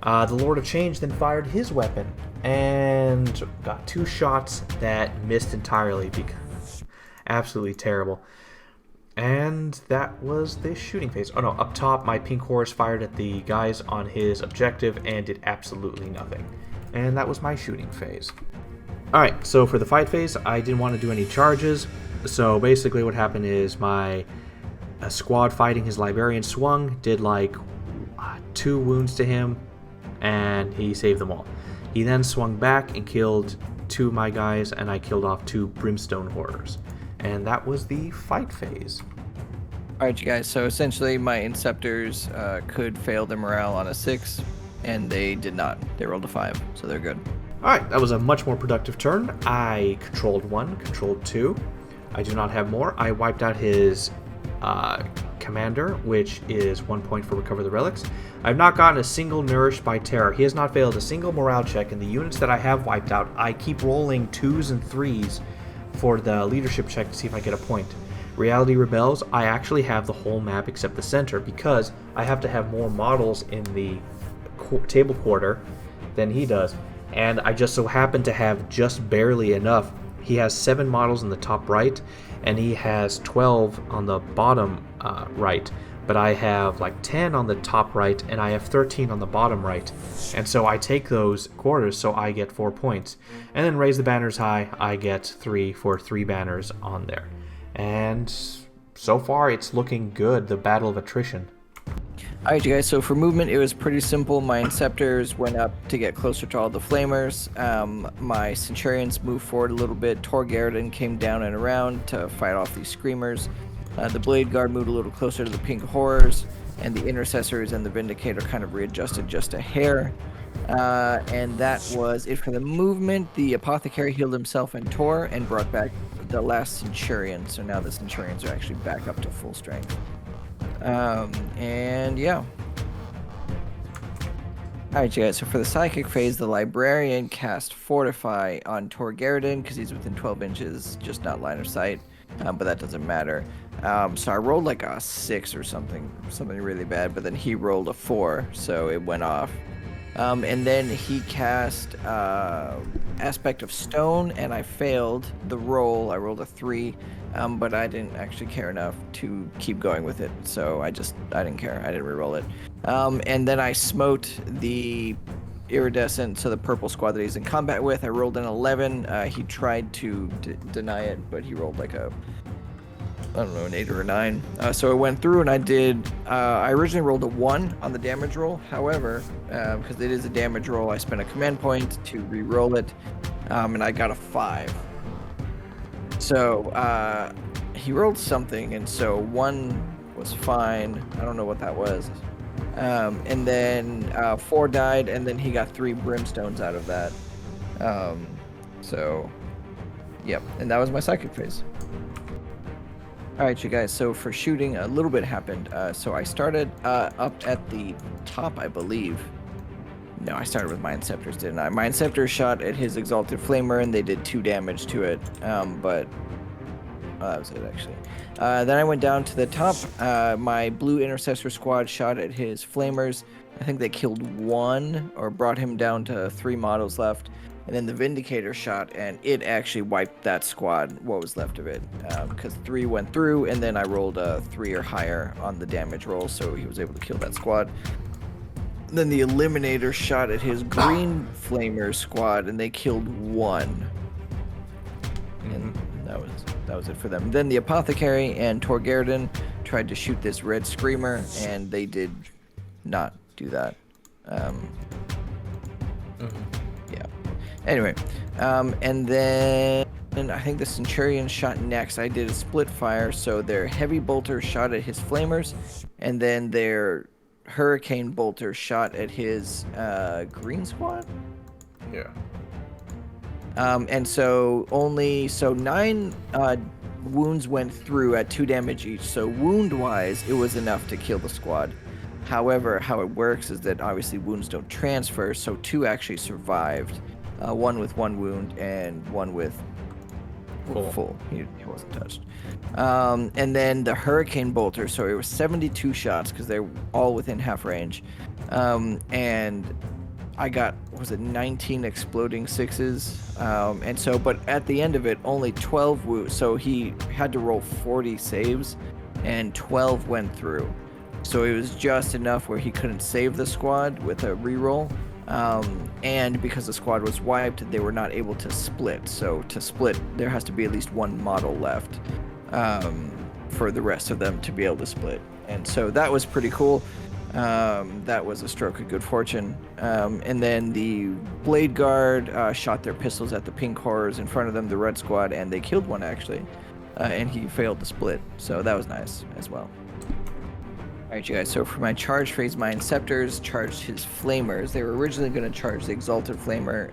The Lord of Change then fired his weapon and got 2 shots that missed entirely, because absolutely terrible. And that was the shooting phase. Oh no, up top, my pink horse fired at the guys on his objective and did absolutely nothing. And that was my shooting phase. Alright, so for the fight phase, I didn't want to do any charges. So basically what happened is my squad fighting his Librarian swung, did like 2 wounds to him, and he saved them all. He then swung back and killed 2 of my guys, and I killed off 2 Brimstone Horrors. And that was the fight phase. Alright, you guys, so essentially my Inceptors could fail their morale on a 6, and they did not. They rolled a 5, so they're good. Alright, that was a much more productive turn. I controlled 1, controlled 2. I do not have more. I wiped out his commander, which is 1 point for Recover the Relics. I've not gotten a single Nourished by Terror. He has not failed a single morale check, and the units that I have wiped out, I keep rolling 2s and 3s for the leadership check to see if I get a point. Reality Rebels, I actually have the whole map except the center because I have to have more models in the table quarter than he does. And I just so happen to have just barely enough. He has 7 models in the top right, and he has 12 on the bottom right. But I have like 10 on the top right, and I have 13 on the bottom right. And so I take those quarters, so I get 4 points. And then raise the banners high, I get 3 for 3 banners on there. And so far, it's looking good, the battle of attrition. Alright, you guys, so for movement, it was pretty simple. My Inceptors went up to get closer to all the Flamers. My Centurions moved forward a little bit. Tor Garridan came down and around to fight off these Screamers. The Blade Guard moved a little closer to the Pink Horrors, and the Intercessors and the Vindicator kind of readjusted just a hair. And that was it for the movement. The Apothecary healed himself and Tor and brought back the last Centurion, so now the Centurions are actually back up to full strength. And yeah. Alright, you guys, so for the Psychic phase, the Librarian cast Fortify on Tor Garridan because he's within 12 inches, just not line of sight, but that doesn't matter. So I rolled like a 6 or something really bad, but then he rolled a 4, so it went off. And then he cast Aspect of Stone, and I failed the roll. I rolled a 3, but I didn't actually care enough to keep going with it, so I didn't care. I didn't reroll it. And then I smote the Iridescent, so the purple squad that he's in combat with. I rolled an 11. He tried to deny it, but he rolled like a, I don't know, an 8 or a 9. So it went through, and I originally rolled a 1 on the damage roll. However, because it is a damage roll, I spent a command point to re-roll it, and I got a 5. So he rolled something, and so 1 was fine. I don't know what that was. And then 4 died, and then he got 3 brimstones out of that. So, yep, and that was my Psychic phase. Alright, you guys, so for shooting, a little bit happened. So I started up at the top, I believe. No, I started with my Inceptors, didn't I? My Inceptors shot at his Exalted Flamer, and they did 2 damage to it, but that was it, actually. Then I went down to the top. My Blue Intercessor squad shot at his Flamers. I think they killed 1, or brought him down to 3 models left. And then the Vindicator shot, and it actually wiped that squad, what was left of it, because 3 went through, and then I rolled a 3 or higher on the damage roll, so he was able to kill that squad. Then the Eliminator shot at his Green Flamer squad, and they killed 1. And that was it for them. Then the Apothecary and Tor Garridan tried to shoot this Red Screamer, and they did not do that. Yeah. Anyway, and then I think the Centurion shot next. I did a split fire, so their Heavy Bolter shot at his Flamers, and then their Hurricane Bolter shot at his Green Squad? Yeah. And so 9 wounds went through at 2 damage each, so wound-wise, it was enough to kill the squad. However, how it works is that obviously wounds don't transfer, so 2 actually survived. 1 with 1 wound and 1 with full. He wasn't touched. And then the Hurricane Bolter, so it was 72 shots because they're all within half range. And I got, 19 exploding 6s. And so, but at the end of it, only 12 wounds. So he had to roll 40 saves, and 12 went through. So it was just enough where he couldn't save the squad with a reroll. And because the squad was wiped, they were not able to split. So to split, there has to be at least 1 model left for the rest of them to be able to split. And so that was pretty cool. That was a stroke of good fortune. And then the Blade Guard shot their pistols at the Pink Horrors in front of them, the Red Squad, and they killed 1 actually. And he failed to split. So that was nice as well. Alright, you guys, so for my charge phase, my Inceptors charged his Flamers. They were originally going to charge the Exalted Flamer,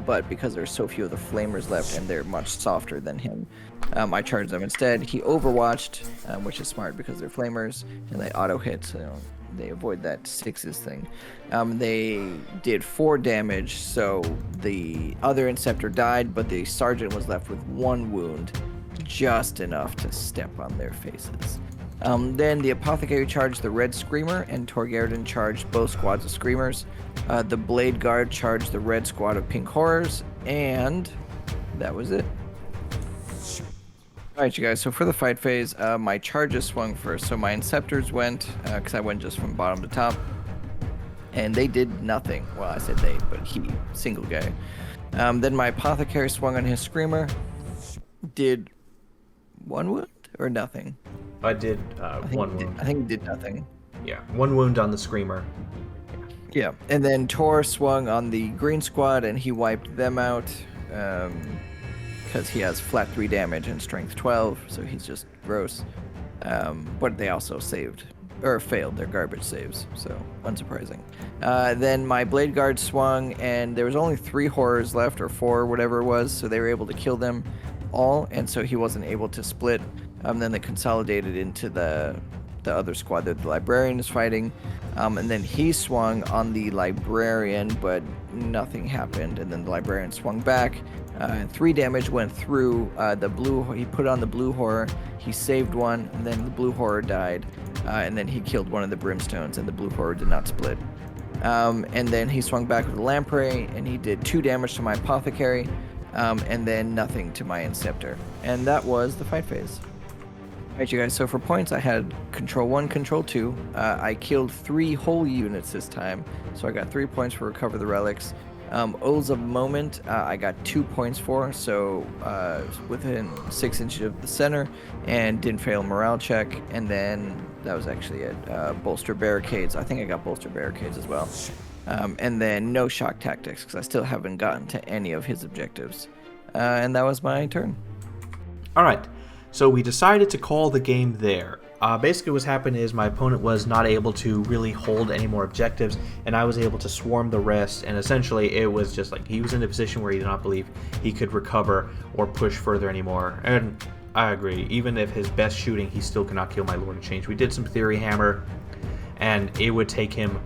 but because there's so few of the Flamers left and they're much softer than him, I charged them instead. He overwatched, which is smart because they're Flamers, and they auto-hit, so they avoid that sixes thing. They did 4 damage, so the other Inceptor died, but the Sergeant was left with 1 wound, just enough to step on their faces. Then the Apothecary charged the Red Screamer, and Torgerdon charged both squads of Screamers. The Blade Guard charged the Red Squad of Pink Horrors, and that was it. Alright, you guys, so for the fight phase, my charges swung first. So my Inceptors went, because I went just from bottom to top, and they did nothing. Well, I said they, but he, single guy. Then my Apothecary swung on his Screamer, did 1 wound or nothing? I did 1 wound. I think he did nothing. Yeah, 1 wound on the Screamer. Yeah, and then Tor swung on the Green Squad, and he wiped them out. Because he has flat 3 damage and strength 12, so he's just gross. But they also failed their garbage saves, so unsurprising. Then my Blade Guard swung, and there was only 3 horrors left, or 4, whatever it was, so they were able to kill them all, and so he wasn't able to split. Then they consolidated into the other squad that the Librarian is fighting, and then he swung on the Librarian, but nothing happened, and then the Librarian swung back. 3 damage went through the blue. He put on the blue horror. He saved one, and then the blue horror died. And then he killed one of the brimstones, and the blue horror did not split. And then he swung back with the lamprey, and he did 2 damage to my Apothecary, and then nothing to my Inceptor. And that was the fight phase. Alright, you guys, so for points, I had Control 1, Control 2. I killed 3 whole units this time, so I got 3 points for Recover the Relics. Oaths of Moment, I got 2 points for, so within 6 inches of the center, and didn't fail a morale check, and then that was actually it. Bolster Barricades, I think I got Bolster Barricades as well. And then no Shock Tactics, because I still haven't gotten to any of his objectives. And that was my turn. Alright, so we decided to call the game there. Basically what's happened is my opponent was not able to really hold any more objectives, and I was able to swarm the rest, and essentially it was just like he was in a position where he did not believe he could recover or push further anymore. And I agree, even if his best shooting, he still cannot kill my Lord of Change. We did some Theory Hammer, and it would take him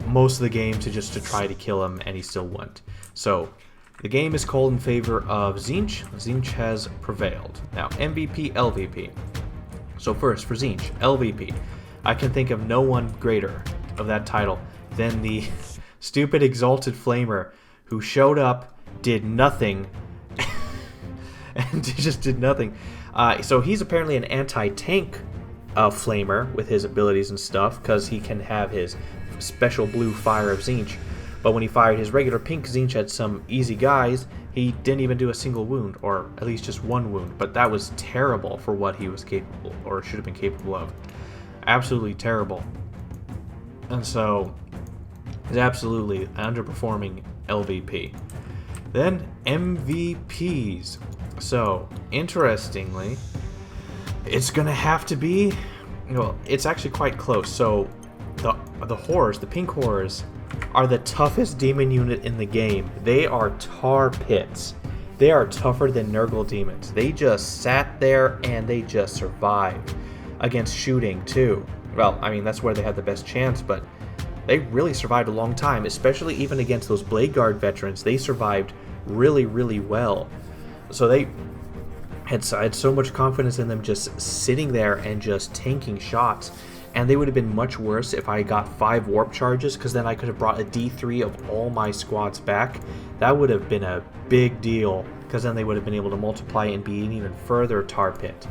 most of the game to try to kill him, and he still wouldn't. So the game is called in favor of Tzeentch. Tzeentch has prevailed. Now, MVP, LVP. So first, for Tzeentch, LVP, I can think of no one greater of that title than the stupid Exalted Flamer who showed up, did nothing, and just did nothing. So he's apparently an anti-tank Flamer with his abilities and stuff, because he can have his special blue fire of Tzeentch. But when he fired his regular pink Tzeentch at some easy guys, he didn't even do a single wound, or at least just 1 wound. But that was terrible for what he was capable, or should have been capable of. Absolutely terrible. And so, he's absolutely underperforming LVP. Then, MVPs. So, interestingly, it's going to have to be, well, it's actually quite close. So, the horrors, the pink horrors, are the toughest demon unit in the game. They are tar pits. They are tougher than Nurgle demons. They just sat there and they just survived against shooting too. Well, I mean, that's where they had the best chance, but they really survived a long time, especially even against those Blade Guard veterans. They survived really, really well. So I had so much confidence in them just sitting there and just tanking shots. And they would have been much worse if I got 5 warp charges, because then I could have brought a D3 of all my squads back. That would have been a big deal, because then they would have been able to multiply and be an even further tar pit.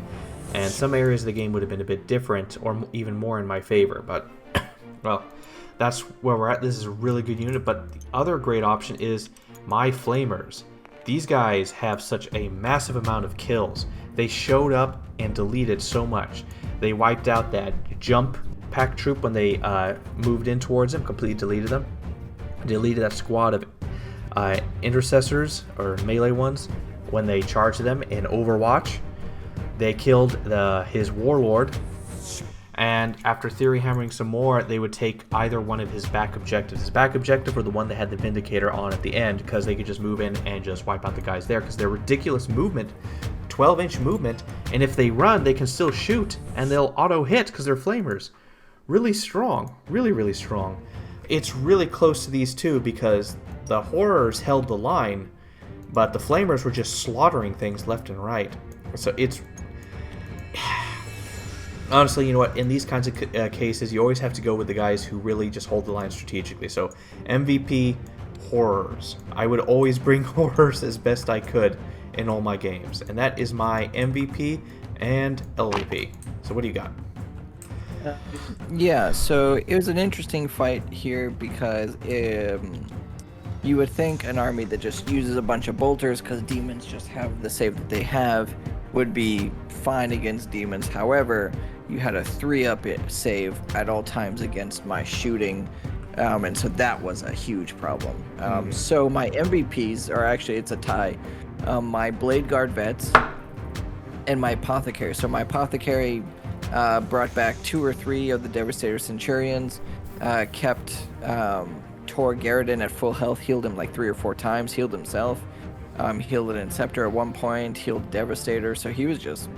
And some areas of the game would have been a bit different, or even more in my favor. But, well, that's where we're at. This is a really good unit, but the other great option is my Flamers. These guys have such a massive amount of kills. They showed up and deleted so much. They wiped out that jump pack troop when they moved in towards him, completely deleted them. Deleted that squad of intercessors, or melee ones, when they charged them in Overwatch. They killed his warlord, and after theory hammering some more, they would take either one of his back objectives. His back objective, or the one that had the Vindicator on at the end, because they could just move in and just wipe out the guys there, because they're ridiculous movement, 12-inch movement, and if they run, they can still shoot, and they'll auto-hit because they're Flamers. really strong. Really, really strong. It's really close to these two because the Horrors held the line, but the Flamers were just slaughtering things left and right. So it's... Honestly, you know what? In these kinds of cases, you always have to go with the guys who really just hold the line strategically. So MVP, Horrors. I would always bring Horrors as best I could in all my games. And that is my MVP and LVP. So what do you got? Yeah, so it was an interesting fight here because you would think an army that just uses a bunch of bolters because demons just have the save that they have would be fine against demons. However, you had a 3-up save at all times against my shooting, and so that was a huge problem. So my MVPs are actually, it's a tie. My Blade Guard Vets and my Apothecary. So my Apothecary brought back 2 or 3 of the Devastator Centurions, kept Tor Garridan at full health, healed him like 3 or 4 times, healed himself, healed an Inceptor at one point, healed Devastator, so he was just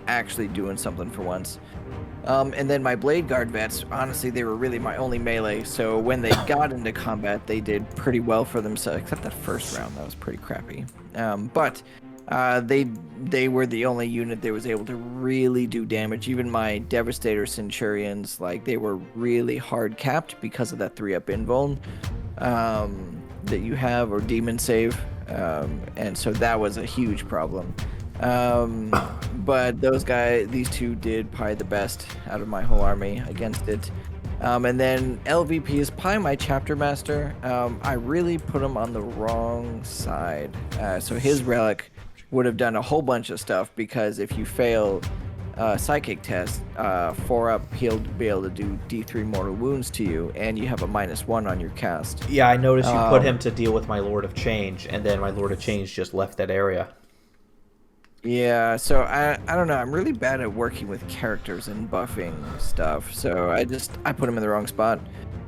actually doing something for once. And then my Blade Guard Vets, honestly, they were really my only melee, so when they got into combat, they did pretty well for themselves, except that first round, that was pretty crappy. But they were the only unit that was able to really do damage. Even my Devastator Centurions, like, they were really hard capped because of that 3-up invuln that you have, or demon save, and so that was a huge problem. But these two did probably the best out of my whole army against it. And then LVP is probably my Chapter Master. I really put him on the wrong side. So his relic would have done a whole bunch of stuff, because if you fail psychic test, 4-up, he'll be able to do D3 mortal wounds to you, and you have a -1 on your cast. Yeah, I noticed you put him to deal with my Lord of Change, and then my Lord of Change just left that area. Yeah, so I don't know, I'm really bad at working with characters and buffing stuff, so I put him in the wrong spot,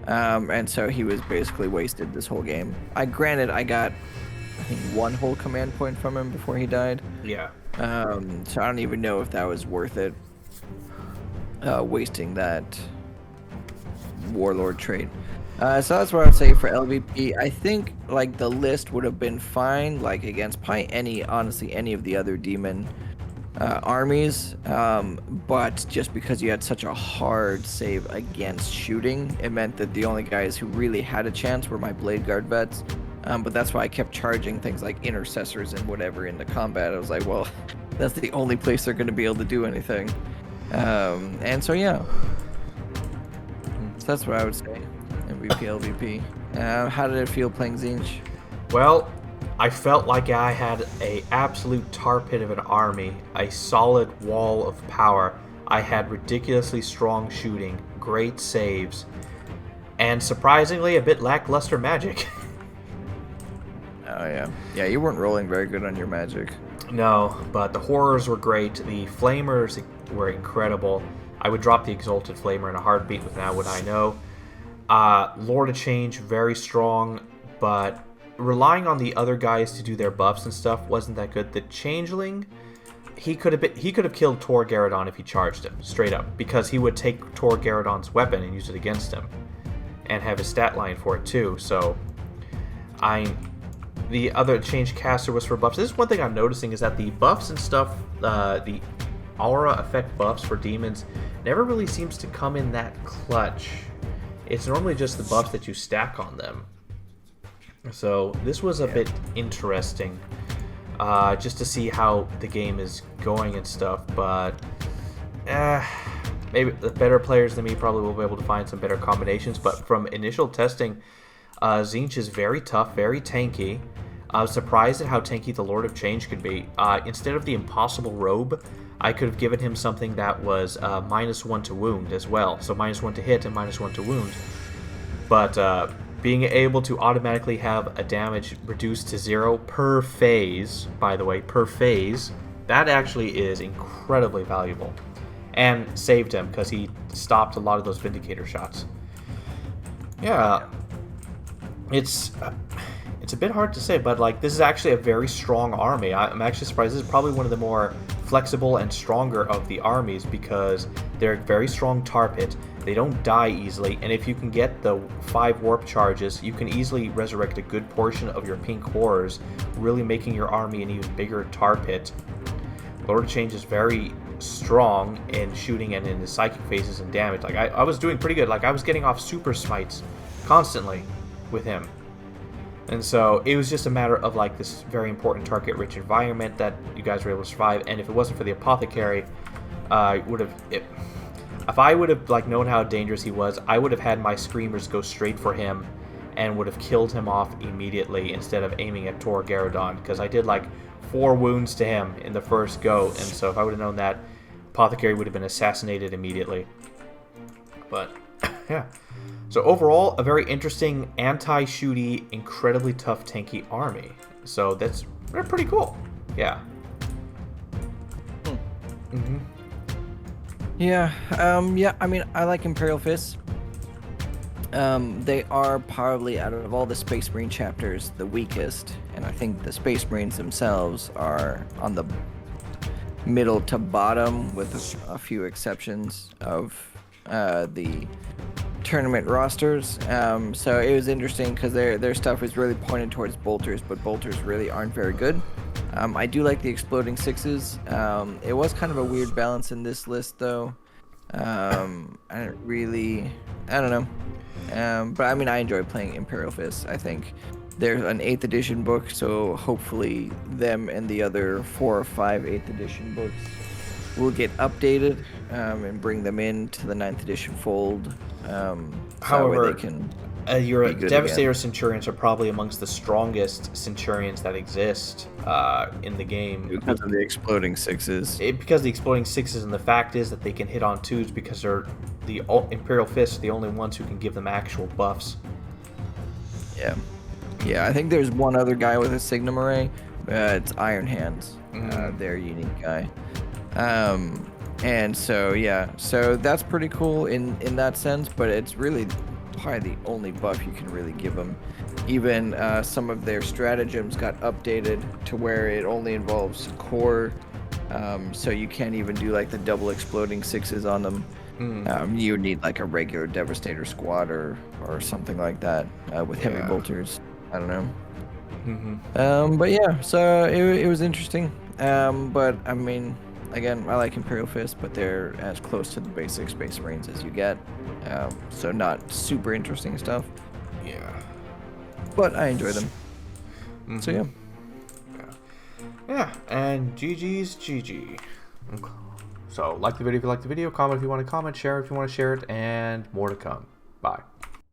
and so he was basically wasted this whole game. Granted, I got, I think, 1 whole command point from him before he died. Yeah. So I don't even know if that was worth it, wasting that Warlord trait. So that's what I'd say for LVP. I think, like, the list would have been fine, like, against probably honestly any of the other demon armies, but just because you had such a hard save against shooting, it meant that the only guys who really had a chance were my Blade Guard Vets. But that's why I kept charging things like Intercessors and whatever into combat. I was like, well, that's the only place they're going to be able to do anything. And so, yeah. So that's what I would say. MVP, LVP. How did it feel playing Tzeentch? Well, I felt like I had a absolute tar pit of an army, a solid wall of power. I had ridiculously strong shooting, great saves, and surprisingly a bit lackluster magic. Oh, yeah. Yeah, you weren't rolling very good on your magic. No, but the Horrors were great. The Flamers were incredible. I would drop the Exalted Flamer in a heartbeat with Now Would I Know. Lord of Change, very strong, but relying on the other guys to do their buffs and stuff wasn't that good. The Changeling, he could have killed Tor Garridan if he charged him, straight up, because he would take Tor Garridan's weapon and use it against him, and have his stat line for it too. So, the other Change Caster was for buffs. This is one thing I'm noticing, is that the buffs and stuff, the aura effect buffs for demons, never really seems to come in that clutch. It's normally just the buffs that you stack on them. So this was a bit interesting, just to see how the game is going and stuff. But maybe the better players than me probably will be able to find some better combinations. But from initial testing, Tzeentch is very tough, very tanky. I was surprised at how tanky the Lord of Change could be. Instead of the Impossible Robe, I could have given him something that was -1 to wound as well. So -1 to hit and -1 to wound. But being able to automatically have a damage reduced to 0 per phase, by the way, per phase, that actually is incredibly valuable. And saved him because he stopped a lot of those Vindicator shots. Yeah. It's It's a bit hard to say, but like this is actually a very strong army. I'm actually surprised. This is probably one of the more flexible and stronger of the armies because they're a very strong tar pit. They don't die easily, and if you can get the 5 warp charges, you can easily resurrect a good portion of your pink horrors, really making your army an even bigger tar pit. Lord of Change is very strong in shooting and in the psychic phases and damage. Like I was doing pretty good. Like I was getting off super smites constantly with him. And so it was just a matter of like this very important target-rich environment that you guys were able to survive. And if it wasn't for the apothecary, I would have. If I would have like known how dangerous he was, I would have had my screamers go straight for him, and would have killed him off immediately instead of aiming at Tor Garadon. Because I did like 4 wounds to him in the first go, and so if I would have known that, apothecary would have been assassinated immediately. But yeah. So overall, a very interesting, anti-shooty, incredibly tough, tanky army. So they're pretty cool. Yeah. Mm-hmm. Yeah. Yeah. I mean, I like Imperial Fists. They are probably out of all the Space Marine chapters the weakest, and I think the Space Marines themselves are on the middle to bottom, with a few exceptions of the tournament rosters. So it was interesting because their stuff is really pointed towards bolters, but bolters really aren't very good. I do like the exploding sixes. It was kind of a weird balance in this list though. I don't know. But I mean, I enjoy playing Imperial Fists. I think there's an 8th edition book, so hopefully them and the other 4 or 5 8th edition books will get updated and bring them into the 9th edition fold. However, they can your be good Devastator again. Centurions are probably amongst the strongest Centurions that exist in the game. Because of the exploding sixes. Because the exploding sixes, and the fact is that they can hit on 2s because they're the Imperial Fists, the only ones who can give them actual buffs. Yeah. Yeah, I think there's one other guy with a Signum Array. It's Iron Hands. Their unique guy. And so, yeah. So that's pretty cool in that sense, but it's really probably the only buff you can really give them. Even some of their stratagems got updated to where it only involves core. So you can't even do like the double exploding sixes on them. You would need like a regular Devastator squad or something like that with heavy bolters. I don't know. But yeah, so it was interesting. But I mean, again, I like Imperial Fist, but they're as close to the basic Space Marines as you get. So not super interesting stuff. Yeah. But I enjoy them. So yeah. Yeah, and GG's GG. Okay. So like the video if you like the video, comment if you want to comment, share if you want to share it, and more to come. Bye.